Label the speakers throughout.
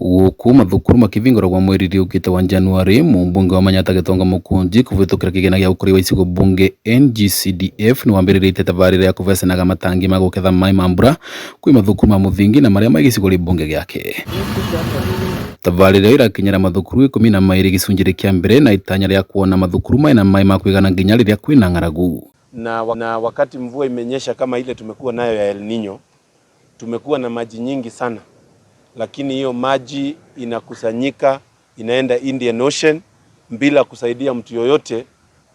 Speaker 1: Guku mathukuru makivingoragwo mweri ukite wa Januari MUMBUNGE wa MANYATTA Gitonga Mukunji kuvitukira kigina gia ukuri wa icigo bunge NGCDF ni wambiririe tabarira ya kuvecenaga matangi ma guketha mai ma MBURA kwi mathukuru ma muthingi na maria ma gicigo ri bunge giake. Tabarira irakinyira mathukuru 12 gicunjiri kia mbere na itanya ria kuona mathukuru mai na mai ma kuigana nginya riria kwina ng'aragu.
Speaker 2: Na wakati mvua imenyesha kama ile tumekuwa nayo ya El Nino, tumekuwa na maji nyingi sana. Lakini hiyo maji inakusanyika, inaenda Indian Ocean bila kusaidia mtu yoyote,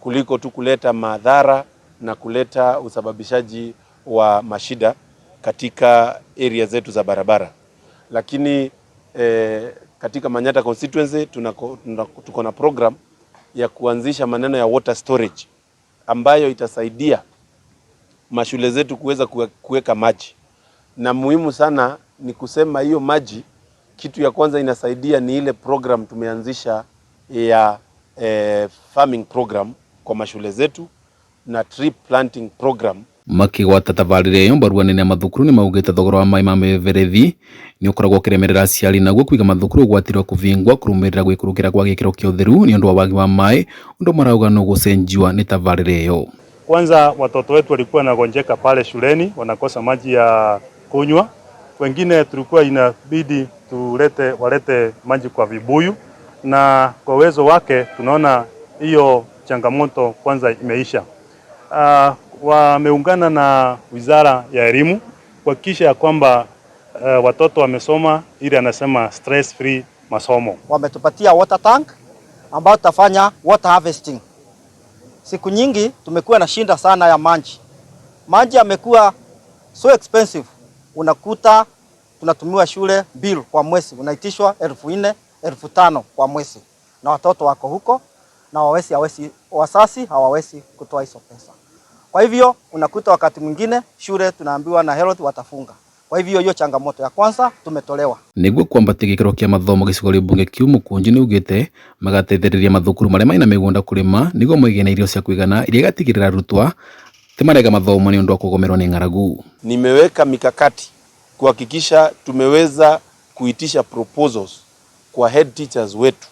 Speaker 2: kuliko tu kuleta madhara na kuleta usababishaji wa mashida katika area zetu za barabara. Lakini katika MANYATTA constituency tuko na program ya kuanzisha maneno ya water storage ambayo itasaidia mashule zetu kuweza kuweka maji. Na muhimu sana ni kusema hiyo maji, kitu ya kwanza inasaidia ni ile program tumeanzisha ya farming program kwa mashule zetu na tree planting program.
Speaker 1: Makigwata tabarira iyo barua nene mathukuru ni maugite thogora wa mai ma MIBERETHI ni ukoragwo kiremerera aciari naguo kwiga mathukuru gwatirwo kuvingwa kurumirira gwikurukira kwa gikiro kia utheru ni undu wa wagi wa mai undu marauga no gucenjua ni tabarira iyo.
Speaker 3: Kwanza watoto wetu walikuwa wanagonjeka pale shuleni, wanakosa maji ya kunywa. Wengine tulikuwa inabidi walete maji kwa vibuyu, na kwa uwezo wake tunaona hiyo changamoto kwanza imeisha. Wameungana na Wizara ya Elimu kuhakikisha ya kwamba watoto wamesoma ili anasema stress free masomo.
Speaker 4: Wametupatia water tank ambao tutafanya water harvesting. Siku nyingi tumekuwa na shinda sana ya maji. Maji yamekuwa so expensive. Unakuta tunatumiwa shule bill kwa mwezi unaitishwa 4,000 5,000 kwa mwezi, na watoto wako huko na wasasi hawawezi kutoa hizo pesa. Kwa hivyo unakuta wakati mwingine shule tunaambiwa na health watafunga. Kwa hivyo hiyo changamoto ya kwanza tumetolewa.
Speaker 1: Niguo kwambatia gikiro kia mathomo gicigo ri bunge kiu Mukunji ni ugite magateithiriria mathukuru maria maina migunda kurima niguo moige na irio cia kuigana iria gatigirira rutwa timarega mathomo ni undu wa kugomerwa ni ng'aragu.
Speaker 2: Nimeweka mikakati kuhakikisha tumeweza kuitisha proposals kwa head teachers wetu,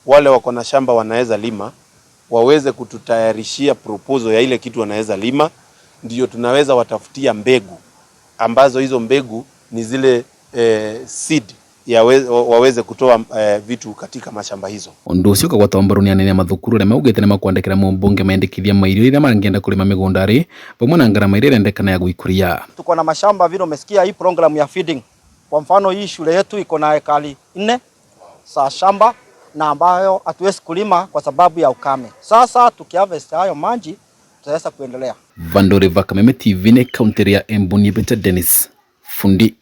Speaker 2: wale wako na shamba wanaweza lima, waweze kututayarishia proposal ya ile kitu wanaweza lima, ndio tunaweza watafutia mbegu ambazo hizo mbegu ni zile seed ya waweze kutoa vitu katika mashamba hizo.
Speaker 1: Undu ucio kagwata mbaruni anene mathukuru ria maugite ni makwandikira MUMBUNGE mendekithia mairio iria mangienda kurima migundari pamwe na ngarama iria endekana ya guikuria.
Speaker 4: Tuko na mashamba vile umesikia hii program ya feeding. Kwa mfano hii shule yetu iko na ekari 4 za shamba na ambayo hatuwezi kulima kwa sababu ya ukame. Sasa tukiharvest hayo maji tutaweza kuendelea.
Speaker 1: Vandore Vakameme TV ne kaunti ya Embu ni Dennis Fundi.